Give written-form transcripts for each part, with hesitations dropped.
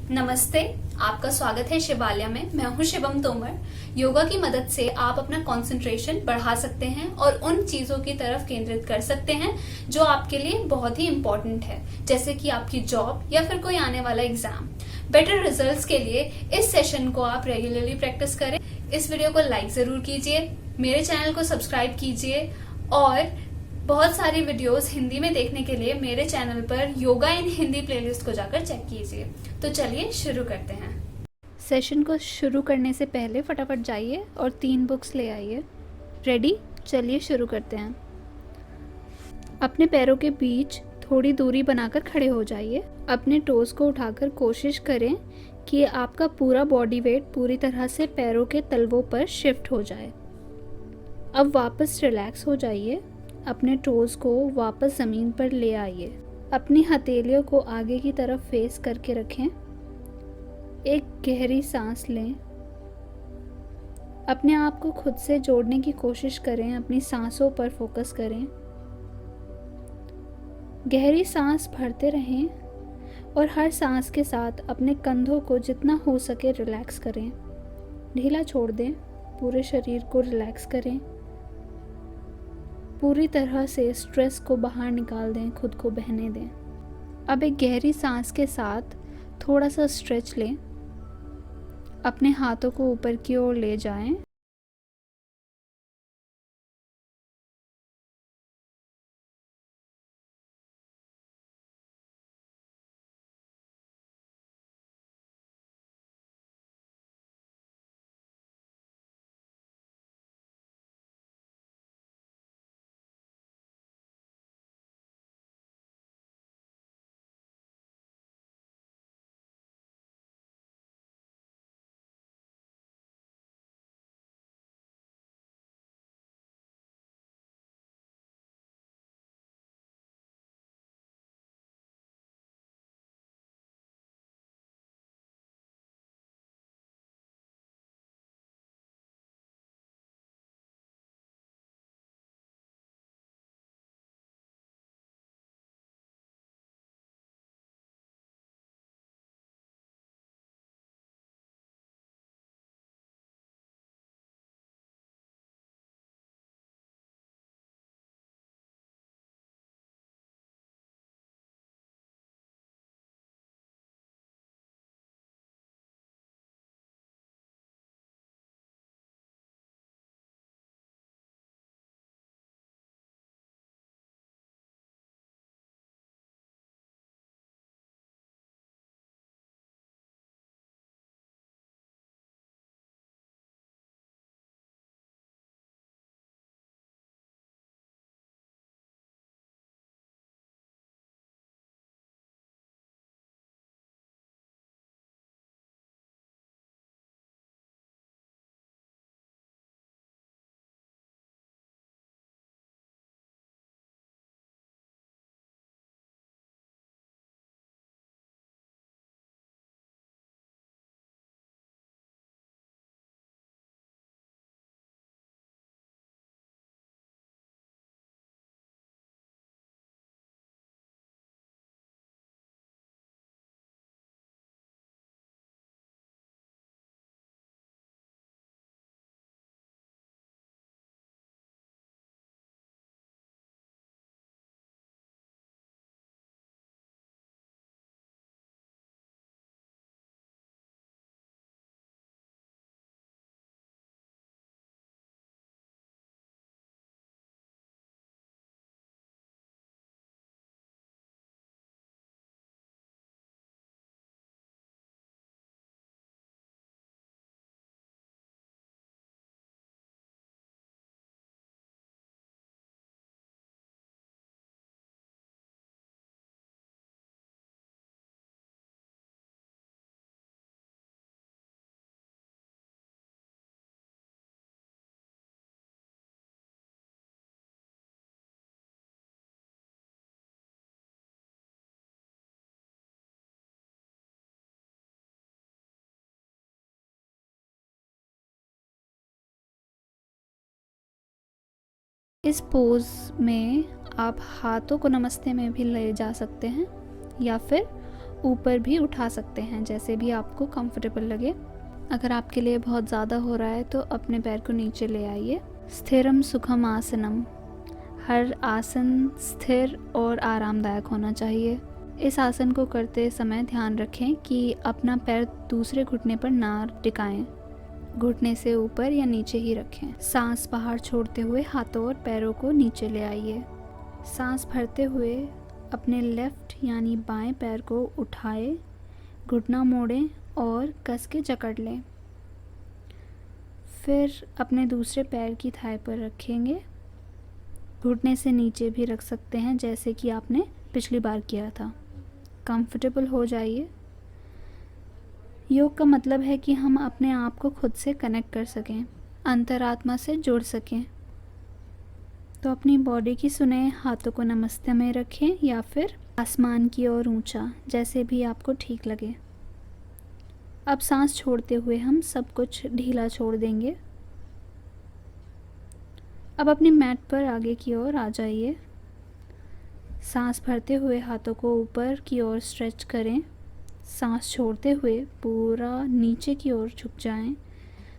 नमस्ते, आपका स्वागत है शिवालय में। मैं हूं शिवम तोमर। योगा की मदद से आप अपना कंसंट्रेशन बढ़ा सकते हैं और उन चीजों की तरफ केंद्रित कर सकते हैं जो आपके लिए बहुत ही इम्पोर्टेंट है, जैसे कि आपकी जॉब या फिर कोई आने वाला एग्जाम। बेटर रिजल्ट्स के लिए इस सेशन को आप रेगुलरली प्रैक्टिस करें। इस वीडियो को लाइक जरूर कीजिए, मेरे चैनल को सब्सक्राइब कीजिए और बहुत सारी वीडियोस हिंदी में देखने के लिए मेरे चैनल पर योगा इन हिंदी प्लेलिस्ट को जाकर चेक कीजिए। तो चलिए शुरू करते हैं। सेशन को शुरू करने से पहले फटाफट जाइए और 3 बुक्स ले आइए। रेडी? चलिए शुरू करते हैं। अपने पैरों के बीच थोड़ी दूरी बनाकर खड़े हो जाइए। अपने टोज को उठाकर कोशिश करें कि आपका पूरा बॉडी वेट पूरी तरह से पैरों के तलवों पर शिफ्ट हो जाए। अब वापस रिलैक्स हो जाइए। अपने टोज को वापस ज़मीन पर ले आइए। अपनी हथेलियों को आगे की तरफ फेस करके रखें। एक गहरी सांस लें। अपने आप को खुद से जोड़ने की कोशिश करें, अपनी सांसों पर फोकस करें। गहरी सांस भरते रहें और हर सांस के साथ अपने कंधों को जितना हो सके रिलैक्स करें। ढीला छोड़ दें, पूरे शरीर को रिलैक्स करें। पूरी तरह से स्ट्रेस को बाहर निकाल दें, खुद को बहने दें। अब एक गहरी सांस के साथ थोड़ा सा स्ट्रेच लें। अपने हाथों को ऊपर की ओर ले जाएं। इस पोज में आप हाथों को नमस्ते में भी ले जा सकते हैं या फिर ऊपर भी उठा सकते हैं, जैसे भी आपको कंफर्टेबल लगे। अगर आपके लिए बहुत ज़्यादा हो रहा है तो अपने पैर को नीचे ले आइए। स्थिरम सुखम आसनम। हर आसन स्थिर और आरामदायक होना चाहिए। इस आसन को करते समय ध्यान रखें कि अपना पैर दूसरे घुटने पर ना टिकाएं, घुटने से ऊपर या नीचे ही रखें। सांस बाहर छोड़ते हुए हाथों और पैरों को नीचे ले आइए। सांस भरते हुए अपने लेफ्ट यानी बाएं पैर को उठाएं, घुटना मोड़ें और कस के जकड़ लें। फिर अपने दूसरे पैर की थाई पर रखेंगे। घुटने से नीचे भी रख सकते हैं, जैसे कि आपने पिछली बार किया था। कंफर्टेबल हो जाइए। योग का मतलब है कि हम अपने आप को खुद से कनेक्ट कर सकें, अंतरात्मा से जुड़ सकें। तो अपनी बॉडी की सुने, हाथों को नमस्ते में रखें या फिर आसमान की ओर ऊंचा, जैसे भी आपको ठीक लगे। अब सांस छोड़ते हुए हम सब कुछ ढीला छोड़ देंगे। अब अपनी मैट पर आगे की ओर आ जाइए। सांस भरते हुए हाथों को ऊपर की ओर स्ट्रेच करें। सांस छोड़ते हुए पूरा नीचे की ओर झुक जाएं।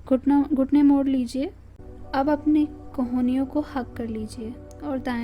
घुटने मोड़ लीजिए। अब अपने कोहनियों को हक कर लीजिए और दाएं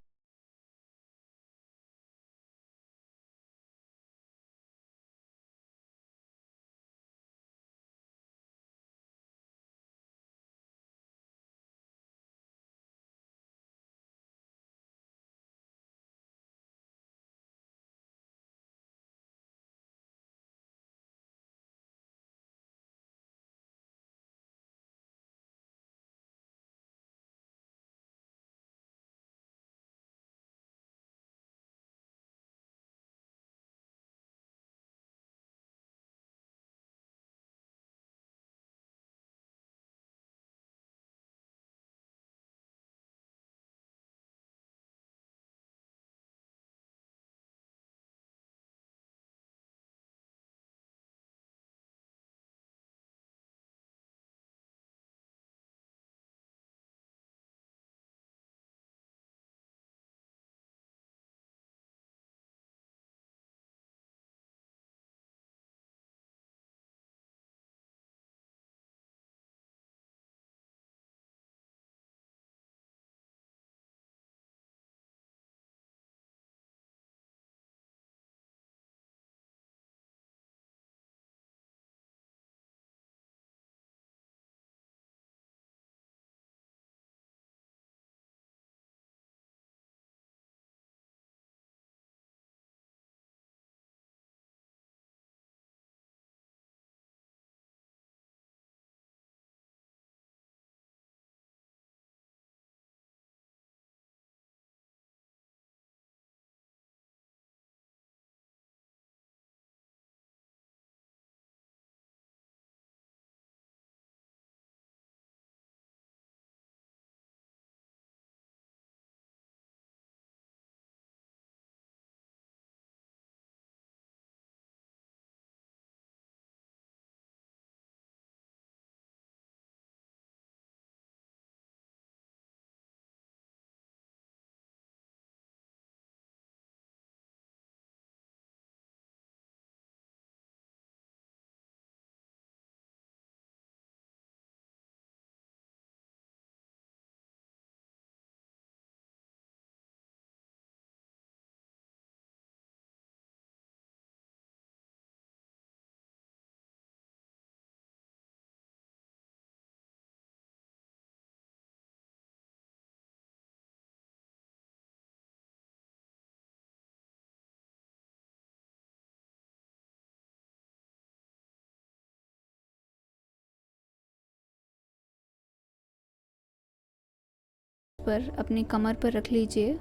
पर अपनी कमर पर रख लीजिए।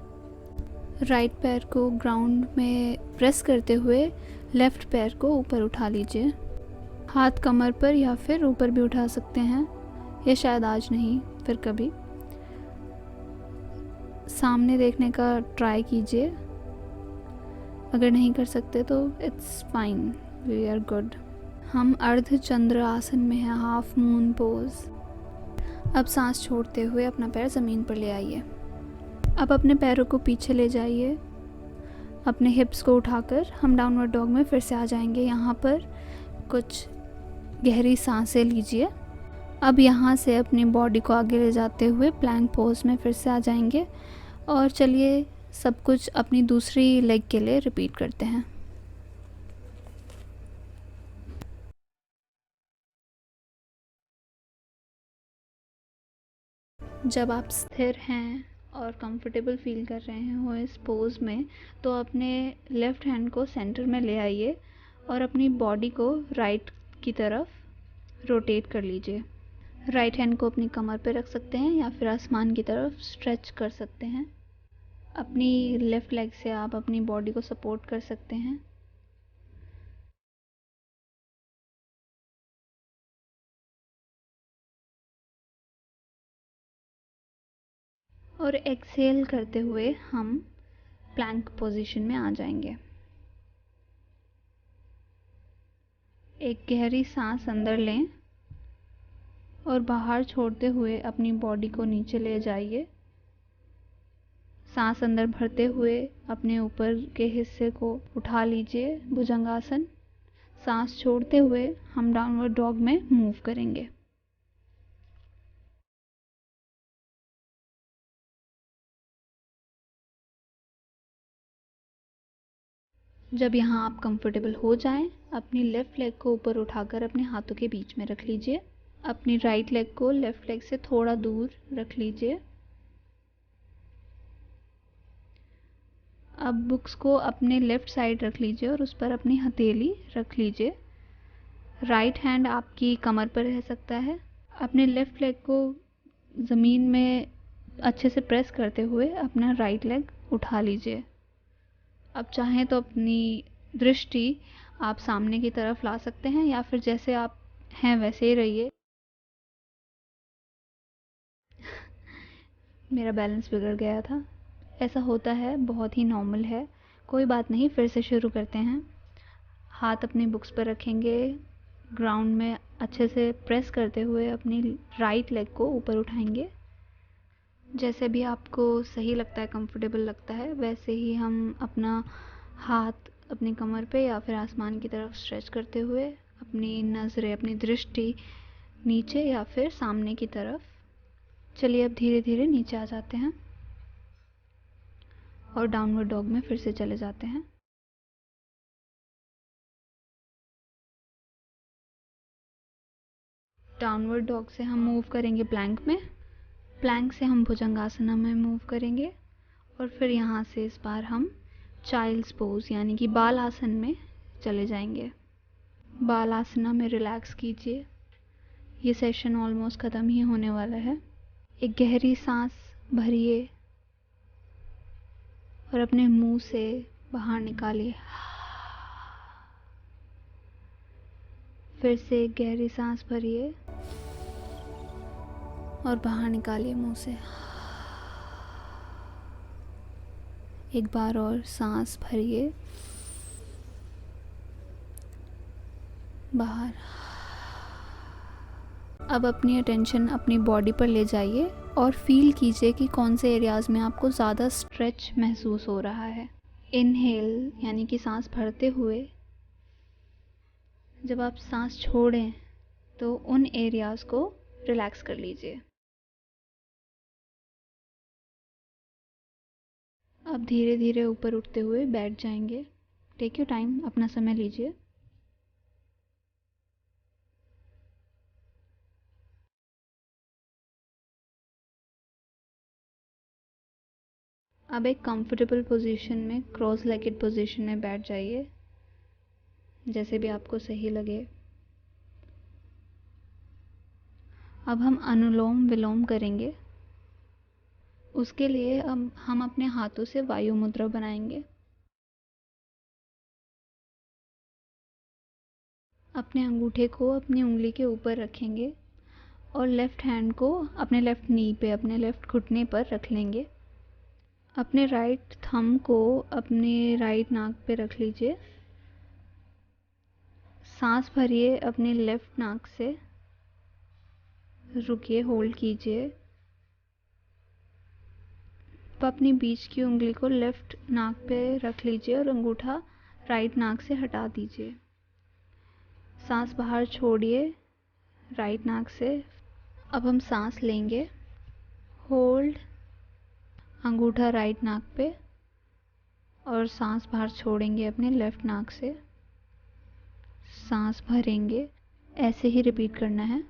राइट पैर को ग्राउंड में प्रेस करते हुए लेफ्ट पैर को ऊपर उठा लीजिए। हाथ कमर पर या फिर ऊपर भी उठा सकते हैं, या शायद आज नहीं फिर कभी। सामने देखने का ट्राई कीजिए। अगर नहीं कर सकते तो it's fine, we are good. हम अर्ध चंद्र आसन में हैं, हाफ मून पोज। अब सांस छोड़ते हुए अपना पैर ज़मीन पर ले आइए। अब अपने पैरों को पीछे ले जाइए। अपने हिप्स को उठाकर हम डाउनवर्ड डॉग में फिर से आ जाएंगे। यहाँ पर कुछ गहरी सांसें लीजिए। अब यहाँ से अपनी बॉडी को आगे ले जाते हुए प्लैंक पोज में फिर से आ जाएंगे और चलिए सब कुछ अपनी दूसरी लेग के लिए रिपीट करते हैं। जब आप स्थिर हैं और कंफर्टेबल फील कर रहे हो इस पोज में, तो अपने लेफ़्ट हैंड को सेंटर में ले आइए और अपनी बॉडी को राइट की तरफ रोटेट कर लीजिए। राइट हैंड को अपनी कमर पे रख सकते हैं या फिर आसमान की तरफ स्ट्रेच कर सकते हैं। अपनी लेफ़्ट लेग से आप अपनी बॉडी को सपोर्ट कर सकते हैं। और एक्सहेल करते हुए हम प्लैंक पोजीशन में आ जाएंगे। एक गहरी सांस अंदर लें और बाहर छोड़ते हुए अपनी बॉडी को नीचे ले जाइए। सांस अंदर भरते हुए अपने ऊपर के हिस्से को उठा लीजिए, भुजंगासन। सांस छोड़ते हुए हम डाउनवर्ड डॉग में मूव करेंगे। जब यहाँ आप कंफर्टेबल हो जाएं, अपनी लेफ़्ट लेग को ऊपर उठाकर अपने हाथों के बीच में रख लीजिए। अपनी राइट लेग को लेफ़्ट लेग से थोड़ा दूर रख लीजिए। अब बुक्स को अपने लेफ़्ट साइड रख लीजिए और उस पर अपनी हथेली रख लीजिए। राइट हैंड आपकी कमर पर रह सकता है। अपने लेफ़्ट लेग को ज़मीन में अच्छे से प्रेस करते हुए अपना राइट लेग उठा लीजिए। अब चाहें तो अपनी दृष्टि आप सामने की तरफ ला सकते हैं या फिर जैसे आप हैं वैसे ही रहिए। मेरा बैलेंस बिगड़ गया था। ऐसा होता है, बहुत ही नॉर्मल है, कोई बात नहीं। फिर से शुरू करते हैं। हाथ अपनी बुक्स पर रखेंगे, ग्राउंड में अच्छे से प्रेस करते हुए अपनी राइट लेग को ऊपर उठाएंगे। जैसे भी आपको सही लगता है, कंफर्टेबल लगता है, वैसे ही हम अपना हाथ अपनी कमर पे या फिर आसमान की तरफ स्ट्रेच करते हुए अपनी नज़रें, अपनी दृष्टि नीचे या फिर सामने की तरफ। चलिए अब धीरे धीरे नीचे आ जाते हैं और डाउनवर्ड डॉग में फिर से चले जाते हैं। डाउनवर्ड डॉग से हम मूव करेंगे प्लैंक में। प्लैंक से हम भुजंगासना में मूव करेंगे और फिर यहाँ से इस बार हम चाइल्ड्स पोज यानी कि बाल आसन में चले जाएंगे। बाल आसना में रिलैक्स कीजिए। ये सेशन ऑलमोस्ट ख़त्म ही होने वाला है। एक गहरी सांस भरिए और अपने मुंह से बाहर निकालिए। फिर से एक गहरी सांस भरिए और बाहर निकालिए मुंह से। एक बार और सांस भरिए, बाहर। अब अपनी अटेंशन अपनी बॉडी पर ले जाइए और फील कीजिए कि कौन से एरियाज़ में आपको ज़्यादा स्ट्रेच महसूस हो रहा है। इनहेल यानी कि सांस भरते हुए जब आप सांस छोड़ें तो उन एरियाज़ को रिलैक्स कर लीजिए। अब धीरे धीरे ऊपर उठते हुए बैठ जाएंगे। टेक योर टाइम, अपना समय लीजिए। अब एक कंफर्टेबल पोजीशन में, क्रॉस लेगेड पोजीशन में बैठ जाइए, जैसे भी आपको सही लगे। अब हम अनुलोम विलोम करेंगे। उसके लिए अब हम अपने हाथों से वायु मुद्रा बनाएंगे। अपने अंगूठे को अपनी उंगली के ऊपर रखेंगे और लेफ़्ट हैंड को अपने लेफ़्ट नी पे, अपने लेफ़्ट घुटने पर रख लेंगे। अपने राइट थंब को अपने राइट नाक पे रख लीजिए। सांस भरिए अपने लेफ़्ट नाक से, रुकिए, होल्ड कीजिए। अब अपनी बीच की उंगली को लेफ्ट नाक पे रख लीजिए और अंगूठा राइट नाक से हटा दीजिए। सांस बाहर छोड़िए राइट नाक से। अब हम सांस लेंगे, होल्ड, अंगूठा राइट नाक पे और सांस बाहर छोड़ेंगे अपने लेफ्ट नाक से। सांस भरेंगे, ऐसे ही रिपीट करना है।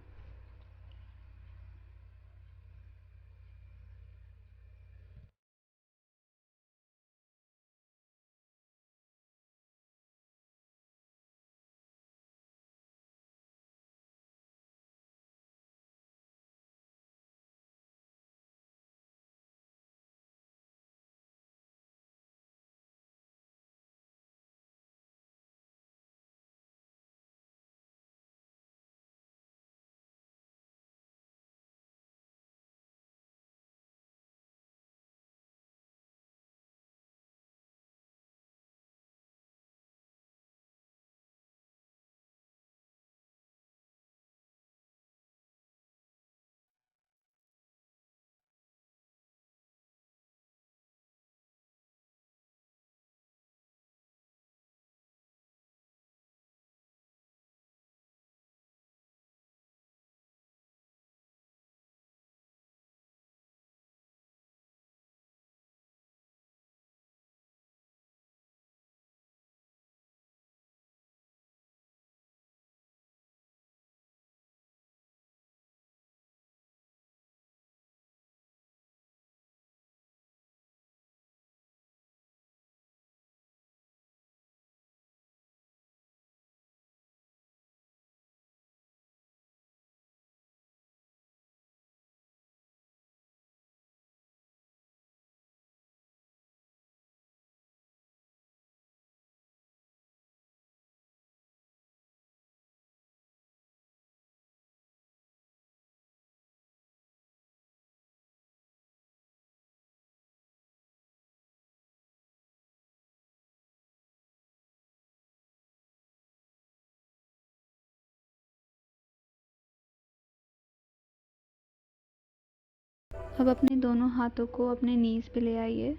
अब अपने दोनों हाथों को अपने नीज पे ले आइए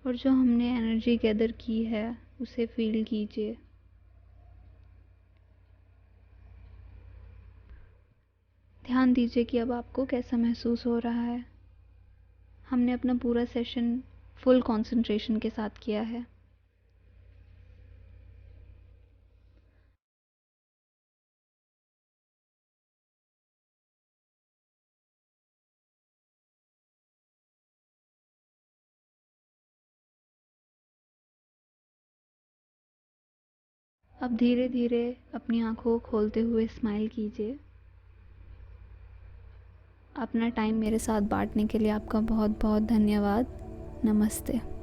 और जो हमने एनर्जी गैदर की है उसे फील कीजिए। ध्यान दीजिए कि अब आपको कैसा महसूस हो रहा है। हमने अपना पूरा सेशन फुल कंसंट्रेशन के साथ किया है। अब धीरे धीरे अपनी आंखों को खोलते हुए स्माइल कीजिए। अपना टाइम मेरे साथ बांटने के लिए आपका बहुत बहुत धन्यवाद। नमस्ते।